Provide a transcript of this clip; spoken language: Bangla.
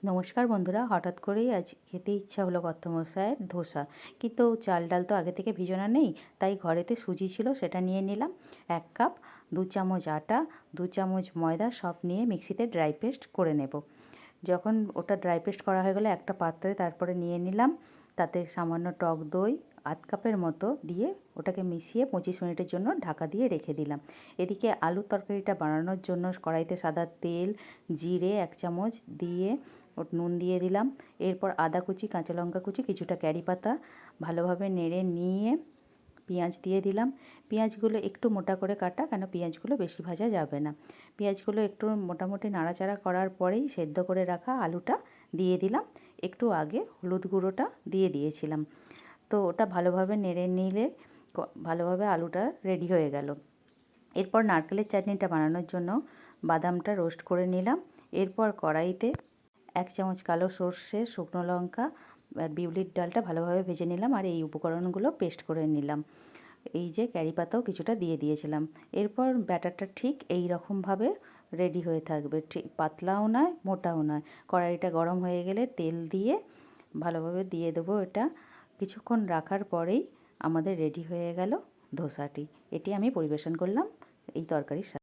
নমস্কার বন্ধুরা, হঠাৎ করেই আজ খেতে ইচ্ছা হলো কর্তামশায়ের ধোসা। কিন্তু চাল ডাল তো আগে থেকে ভিজানো নেই, তাই ঘরেতে সুজি ছিল সেটা নিয়ে নিলাম 1 কাপ। 2 চামচ আটা, 2 চামচ ময়দা সব নিয়ে মিক্সিতে ড্রাই পেস্ট করে নেব। যখন ওটা ড্রাই পেস্ট করা হয়ে গেলে একটা পাত্রে তারপরে নিয়ে নিলাম, তাতে সামান্য টক দই আধ কাপের মতো দিয়ে ওটাকে মিশিয়ে 25 মিনিটের জন্য ঢাকা দিয়ে রেখে দিলাম। এদিকে আলুর তরকারিটা বানানোর জন্য কড়াইতে সাদা তেল, জিরে 1 চামচ দিয়ে নুন দিয়ে দিলাম। এরপর আদা কুচি, কাঁচা লঙ্কা কুচি, কিছুটা কারি পাতা ভালোভাবে নেড়ে নিয়ে পেঁয়াজ দিয়ে দিলাম। পেঁয়াজগুলো একটু মোটা করে কাটা, কেন পেঁয়াজগুলো বেশি ভাজা যাবে না। পেঁয়াজগুলো একটু মোটামুটি নাড়াচাড়া করার পরেই সেদ্ধ করে রাখা আলুটা দিয়ে দিলাম। একটু আগে হলুদ গুঁড়োটা দিয়ে দিয়েছিলাম। তো ওটা ভালোভাবে নেড়ে নিলে ভালোভাবে আলুটা রেডি হয়ে গেল। এরপর নারকেলের চাটনিটা বানানোর জন্য বাদামটা রোস্ট করে নিলাম। এরপর কড়াইতে 1 চামচ কালো সর্ষে, শুকনো লঙ্কা আর বিউলির ডালটা ভালোভাবে ভেজে নিলাম, আর এই উপকরণগুলো পেস্ট করে নিলাম। এই যে কারি পাতাও কিছুটা দিয়ে দিয়েছিলাম। এরপর ব্যাটারটা ঠিক এই রকমভাবে রেডি হয়ে থাকবে, ঠিক পাতলাও নয় মোটাও নয়। কড়াইটা গরম হয়ে গেলে তেল দিয়ে ভালোভাবে দিয়ে দেবো এটা। কিছুক্ষণ রাখার পরেই আমাদের রেডি হয়ে গেল ধোসাটি। এটি আমি পরিবেশন করলাম এই তরকারির সাথে।